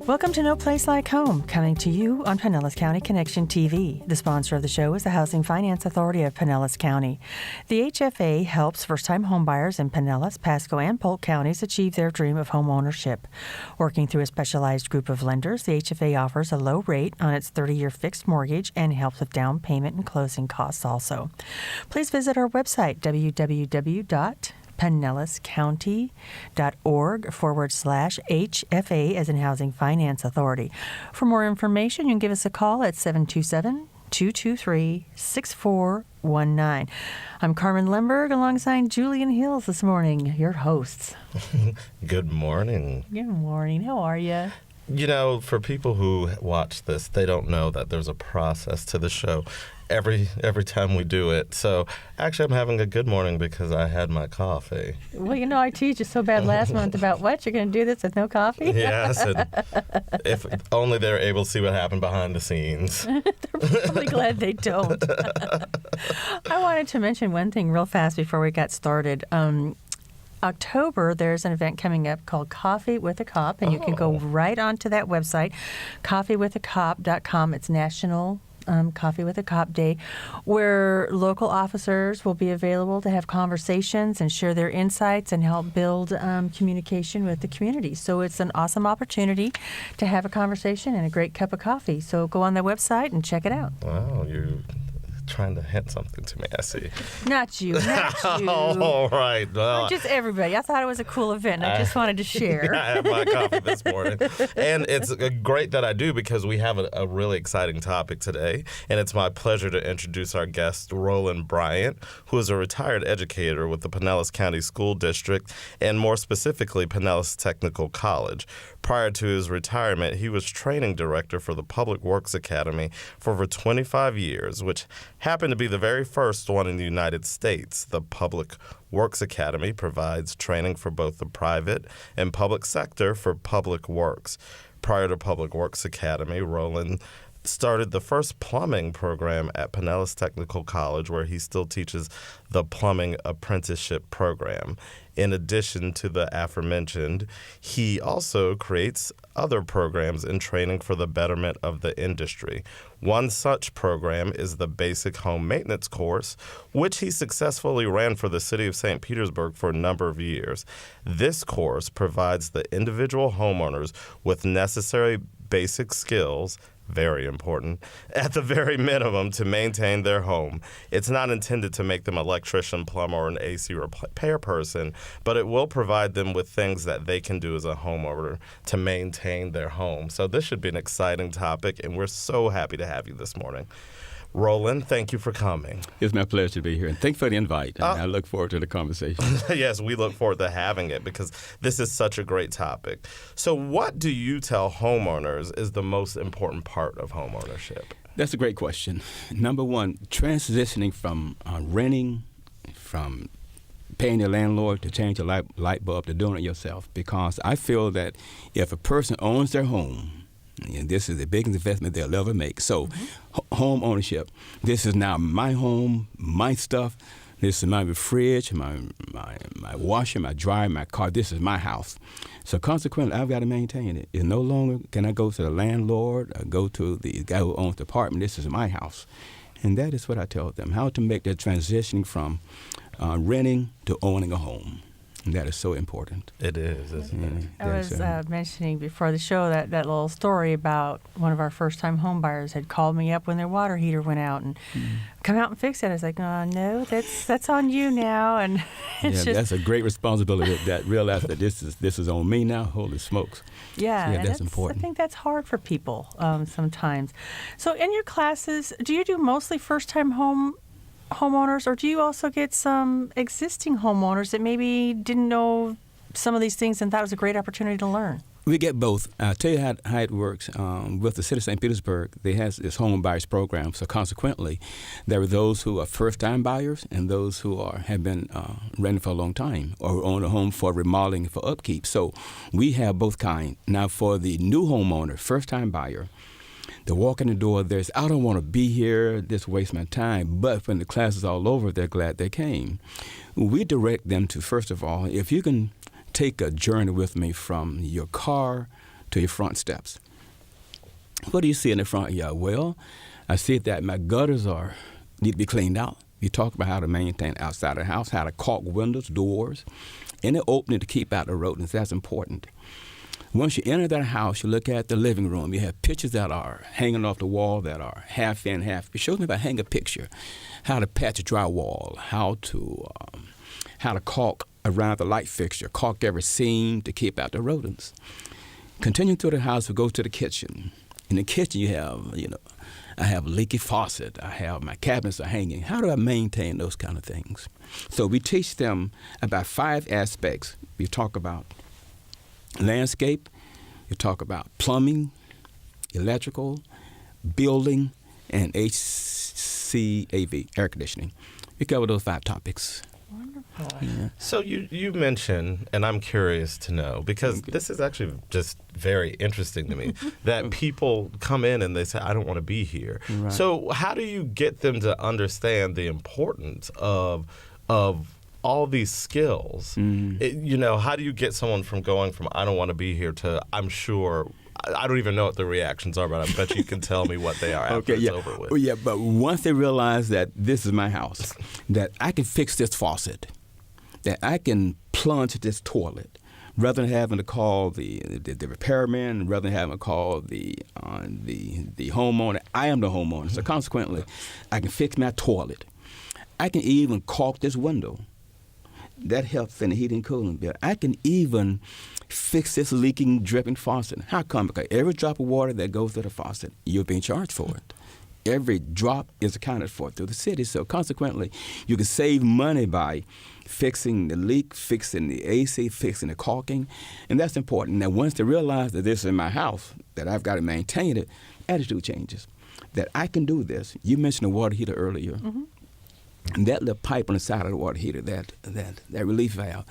Welcome to No Place Like Home, coming to you on Pinellas County Connection TV. The sponsor of the show is the Housing Finance Authority of Pinellas County. The HFA helps first-time homebuyers in Pinellas, Pasco, and Polk counties achieve their dream of home ownership. Working through a specialized group of lenders, the HFA offers a low rate on its 30-year fixed mortgage and helps with down payment and closing costs also. Please visit our website, pinellascounty.org/HFA as in Housing Finance Authority. For more information, you can give us a call at 727-223-6419. I'm Carmen Lemberg alongside Julian Hills this morning, your hosts. Good morning. Good morning. How are you? You know, for people who watch this, they don't know that there's a process to the show every time we do it. So actually, I'm having a good morning because I had my coffee. Well, you know, I teased you so bad last month about what? You're going to do this with no coffee? Yes, and if only they're able to see what happened behind the scenes. They're probably glad they don't. I wanted to mention one thing real fast before we got started. October, there's an event coming up called Coffee with a Cop, and you can go right onto that website, coffeewithacop.com. It's National Coffee with a Cop Day, where local officers will be available to have conversations and share their insights and help build communication with the community. So it's an awesome opportunity to have a conversation and a great cup of coffee. So go on the website and check it out. Wow, you're trying to hint something to me, I see. Not you. All right. Just everybody. I thought it was a cool event. I just wanted to share. I had my coffee this morning. And it's great that I do because we have a really exciting topic today. And it's my pleasure to introduce our guest, Rohland Bryant, who is a retired educator with the Pinellas County School District and more specifically Pinellas Technical College. Prior to his retirement, he was training director for the Public Works Academy for over 25 years, which happened to be the very first one in the United States. The Public Works Academy provides training for both the private and public sector for public works. Prior to Public Works Academy, Rohland started the first plumbing program at Pinellas Technical College, where he still teaches the plumbing apprenticeship program. In addition to the aforementioned, he also creates other programs and training for the betterment of the industry. One such program is the Basic Home Maintenance course, which he successfully ran for the city of St. Petersburg for a number of years. This course provides the individual homeowners with necessary basic skills, very important, at the very minimum to maintain their home. It's not intended to make them an electrician, plumber, or an AC repair person, but it will provide them with things that they can do as a homeowner to maintain their home. So this should be an exciting topic, and we're so happy to have you this morning. Rohland, thank you for coming. It's my pleasure to be here, and thanks for the invite. I look forward to the conversation. Yes, we look forward to having it because this is such a great topic. So what do you tell homeowners is the most important part of home ownership? That's a great question. Number one, transitioning from renting, from paying your landlord to change your light bulb to doing it yourself, because I feel that if a person owns their home, and this is the biggest investment they'll ever make. So home ownership, this is now my home, my stuff. This is my fridge, my washer, my dryer, my car. This is my house. So consequently, I've got to maintain it. It's no longer can I go to the landlord or go to the guy who owns the apartment. This is my house. And that is what I tell them, how to make that transition from renting to owning a home. And that is so important. It is, isn't it? I was mentioning before the show that little story about one of our first-time home buyers had called me up when their water heater went out and come out and fix it. I was like, no, that's on you now. And it's that's a great responsibility. That realize that this is on me now. Holy smokes! Yeah, that's important. I think that's hard for people sometimes. So in your classes, do you do mostly first-time homeowners, or do you also get some existing homeowners that maybe didn't know some of these things and thought it was a great opportunity to learn? We get both. I'll tell you how it works. With the city of St. Petersburg, they have this home buyers program. So consequently, there are those who are first-time buyers and those who have been renting for a long time or own a home for remodeling and for upkeep. So we have both kinds. Now, for the new homeowner, first-time buyer, they walk in the door, I don't want to be here, just waste my time. But when the class is all over, they're glad they came. We direct them to, first of all, if you can take a journey with me from your car to your front steps. What do you see in the front yard? Well, I see that my gutters need to be cleaned out. You talk about how to maintain outside of the house, how to caulk windows, doors, any opening to keep out the rodents. That's important. Once you enter that house, you look at the living room. You have pictures that are hanging off the wall that are half in, half. It shows me about hang a picture, how to patch drywall, how to caulk around the light fixture, caulk every seam to keep out the rodents. Continuing through the house, we go to the kitchen. In the kitchen, you have, I have a leaky faucet. I have my cabinets are hanging. How do I maintain those kind of things? So we teach them about 5 aspects. We talk about landscape, you talk about plumbing, electrical, building, and HCAV, air conditioning. We cover those 5 topics. Wonderful. Yeah. So you mentioned, and I'm curious to know, because this is actually just very interesting to me, that people come in and they say, I don't want to be here. Right. So how do you get them to understand the importance of all these skills? How do you get someone from going from I don't want to be here to I'm sure, I don't even know what the reactions are, but I bet you can tell me what they are after it's over with. Well, yeah, but once they realize that this is my house, that I can fix this faucet, that I can plunge this toilet, rather than having to call the repairman, rather than having to call the homeowner, I am the homeowner. So consequently, I can fix my toilet. I can even caulk this window. That helps in the heating and cooling bill. I can even fix this leaking, dripping faucet. How come? Because every drop of water that goes to the faucet, you're being charged for it. Every drop is accounted for through the city. So consequently, you can save money by fixing the leak, fixing the AC, fixing the caulking. And that's important. Now, once they realize that this is my house, that I've got to maintain it, attitude changes. That I can do this. You mentioned the water heater earlier. Mm-hmm. And that little pipe on the side of the water heater, that relief valve,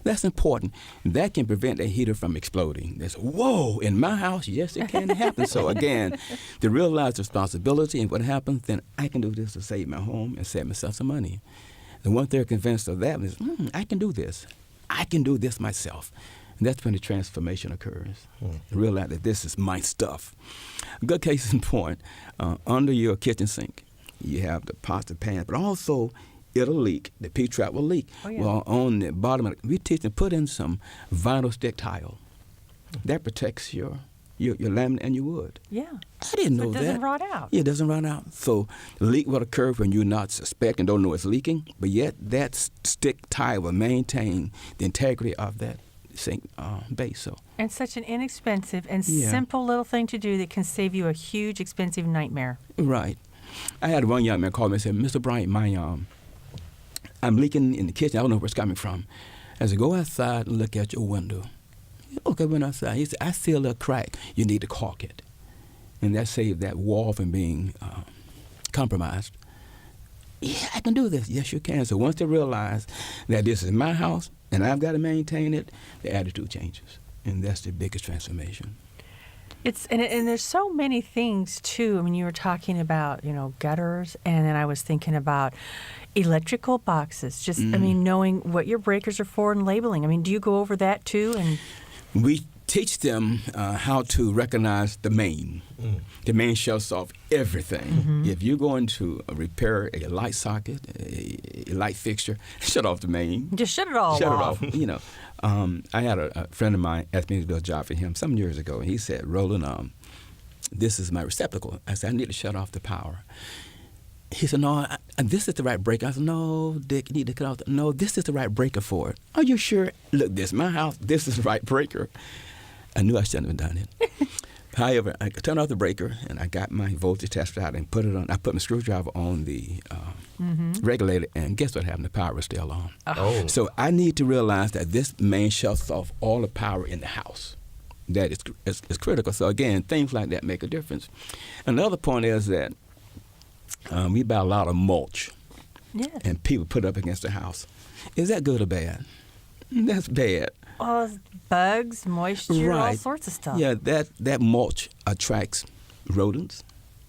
that's important. That can prevent that heater from exploding. There's, whoa, in my house, yes, it can happen. So again, to realize the responsibility and what happens, then I can do this to save my home and save myself some money. And once they're convinced of that, is, I can do this. I can do this myself. And that's when the transformation occurs. Realize that this is my stuff. A good case in point, under your kitchen sink, you have the pots and pans, but also it'll leak. The P-trap will leak. Oh, yeah. Well, on the bottom of it, we teach them to put in some vinyl stick tile. That protects your laminate and your wood. Yeah. I didn't know that. It doesn't rot out. Yeah, it doesn't rot out. So the leak will occur when you're not suspecting, don't know it's leaking, but yet that stick tile will maintain the integrity of that sink base. So. And such an inexpensive and simple little thing to do that can save you a huge, expensive nightmare. Right. I had one young man call me and said, Mr. Bryant, I'm leaking in the kitchen. I don't know where it's coming from. I said, go outside and look at your window. Okay, went outside. He said, I see a little crack. You need to caulk it. And that saved that wall from being compromised. Yeah, I can do this. Yes, you can. So once they realize that this is my house and I've got to maintain it, the attitude changes. And that's the biggest transformation. And there's so many things too. I mean, you were talking about gutters, and then I was thinking about electrical boxes. Just I mean, knowing what your breakers are for and labeling. I mean, do you go over that too? And we teach them how to recognize the main. The main shuts off everything. Mm-hmm. If you're going to repair a light socket, a light fixture, shut off the main. Just shut it all off. Shut it off. I had a friend of mine ask me to do a job for him some years ago, and he said, Roland, this is my receptacle. I said, I need to shut off the power. He said, no, this is the right breaker. I said, no, Dick, you need to cut off. No, this is the right breaker for it. Are you sure? Look, this is my house. This is the right breaker. I knew I shouldn't have done it. However, I turned off the breaker, and I got my voltage tester out and put it on. I put my screwdriver on the regulator, and guess what happened? The power was still on. Oh. So I need to realize that this main shuts off all the power in the house. That is critical. So again, things like that make a difference. Another point is that we buy a lot of mulch, and people put up against the house. Is that good or bad? That's bad. Oh, bugs, moisture, all sorts of stuff. Yeah, that mulch attracts rodents,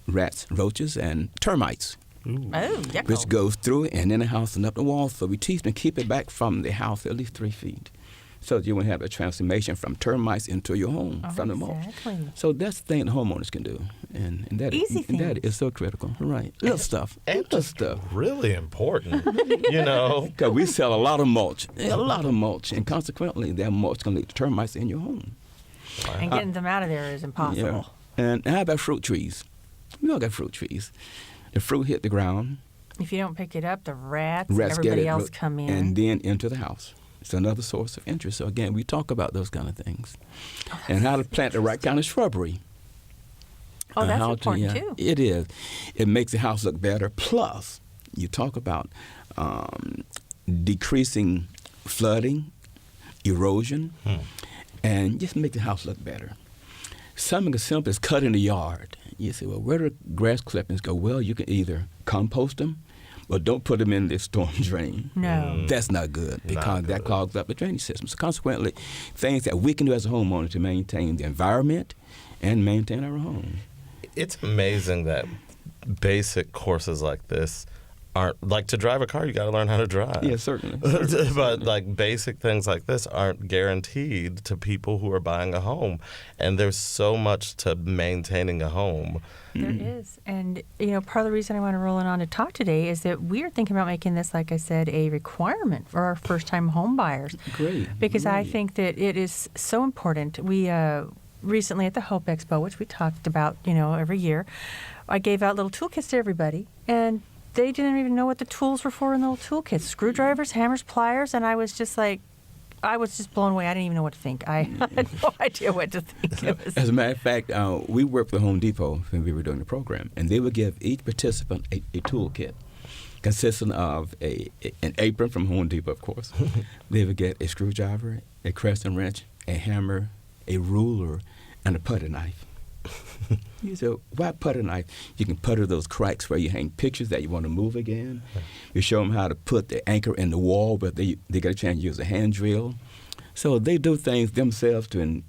rats, roaches, and termites. Ooh. Oh, yucko. Which goes through it and in the house and up the wall. So we teach them to keep it back from the house at least 3 feet. so that you won't have a transformation from termites into your home from the mulch. Exactly. So that's the thing the homeowners can do, and that Easy and that things. is so critical. Right, little stuff, And little just stuff. really important, you know. Because we sell a lot of mulch, and consequently, that mulch can lead to termites in your home. And getting them out of there is impossible. Yeah. And how about fruit trees? We all got fruit trees. The fruit hit the ground. If you don't pick it up, the rats Rats everybody get it, else come in. and then into the house. It's another source of interest. So again, we talk about those kind of things, and how to plant the right kind of shrubbery. Oh, that's how important too. It is. It makes the house look better. Plus, you talk about decreasing flooding, erosion, and just make the house look better. Something as simple as cutting the yard. You say, well, where do grass clippings go? Well, you can either compost them, but don't put them in the storm drain. No. That's not good because Not that good. clogs up the drainage system. So consequently, things that we can do as a homeowner to maintain the environment and maintain our home. It's amazing that basic courses like this aren't, like, to drive a car, you got to learn how to drive. Yeah, certainly. But like basic things like this aren't guaranteed to people who are buying a home, and there's so much to maintaining a home. There is. And, part of the reason I want to roll it on to talk today is that we are thinking about making this, like I said, a requirement for our first-time home buyers. Great. Because I great. think that it is so important. We recently at the Hope Expo, which we talked about, every year, I gave out little toolkits to everybody, and they didn't even know what the tools were for in the little toolkits. Screwdrivers, hammers, pliers, and I was just blown away. I didn't even know what to think. I had no idea what to think. It was, As a matter of fact, we worked for Home Depot when we were doing the program, and they would give each participant a toolkit consisting of an apron from Home Depot, of course. They would get a screwdriver, a crescent wrench, a hammer, a ruler, and a putter knife. You say, why putter knife? You can putter those cracks where you hang pictures that you want to move again. We show them how to put the anchor in the wall, but they get a chance to use a hand drill. So they do things themselves to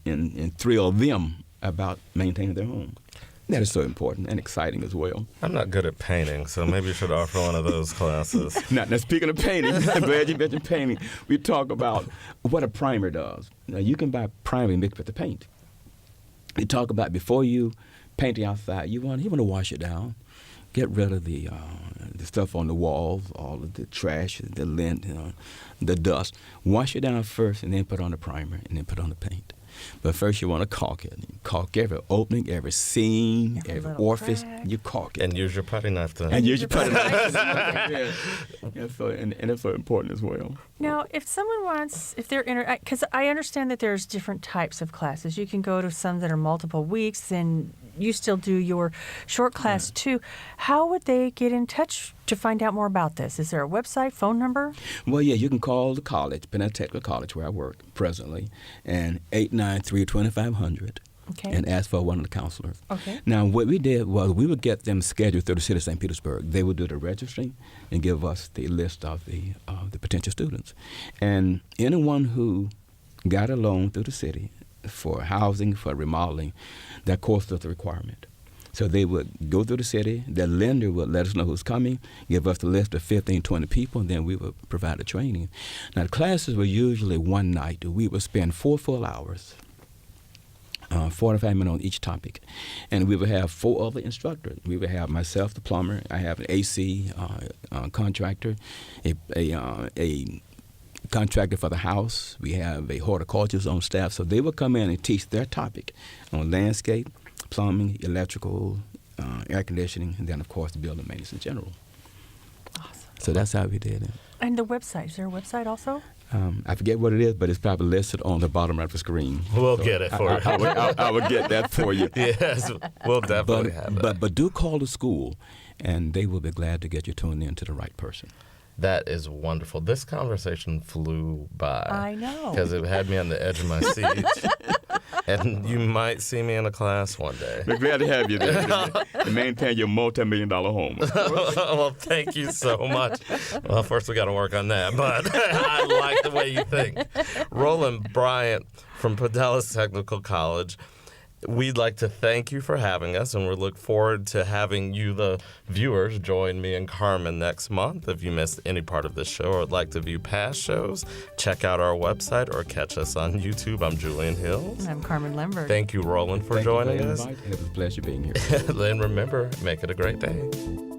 thrill them about maintaining their home. That is so important and exciting as well. I'm not good at painting, so maybe you should offer one of those classes. Now speaking of painting, I'm glad you mentioned painting. We talk about what a primer does. Now, you can buy primer and mix with the paint. We talk about before you paint the outside, you want to wash it down, get rid of the stuff on the walls, all of the trash, the lint, the dust. Wash it down first, and then put on the primer, and then put on the paint. But first, you want to caulk it. Caulk every opening, every seam, every little orifice. crack. You caulk it. And use your putty knife then. And use your putty knife. Yeah, so, and that's so important as well. now, if someone wants, if they're because I understand that there's different types of classes. You can go to some that are multiple weeks, and you still do your short class too. How would they get in touch to find out more about this? Is there a website, phone number? Well, yeah, you can call the college, Pinellas Technical College, where I work presently, and 893-2500, Okay. and ask for one of the counselors. Okay. Now, what we did was we would get them scheduled through the city of St. Petersburg. They would do the registering and give us the list of the potential students. And anyone who got a loan through the city for housing, for remodeling, that course was a requirement. So they would go through the city, the lender would let us know who's coming, give us the list of 15, 20 people, and then we would provide the training. Now, the classes were usually one night. We would spend 4 full hours, 45 minutes on each topic. And we would have 4 other instructors. We would have myself, the plumber, I have an AC contractor, a contractor for the house. We have a horticulturist on staff. So they would come in and teach their topic on landscape, plumbing, electrical, air conditioning, and then, of course, the building maintenance in general. Awesome. So that's how we did it. And the website, is there a website also? I forget what it is, but it's probably listed on the bottom right of the screen. We'll So get it for you. I would get that for you. Yes, we'll definitely have that. But do call the school, and they will be glad to get you tuned in to the right person. That is wonderful. This conversation flew by. I know. Because it had me on the edge of my seat. And you might see me in a class one day. We're glad to have you there to maintain your multi-million-dollar home. Well, thank you so much. Well, first we got to work on that, but I like the way you think. Rohland Bryant from Pinellas Technical College. we'd like to thank you for having us, and we look forward to having you, the viewers, join me and Carmen next month. If you missed any part of this show or would like to view past shows, check out our website or catch us on YouTube. I'm Julian Hills. And I'm Carmen Lembert. Thank you, Roland, for joining us. It was a pleasure being here. And remember, make it a great day.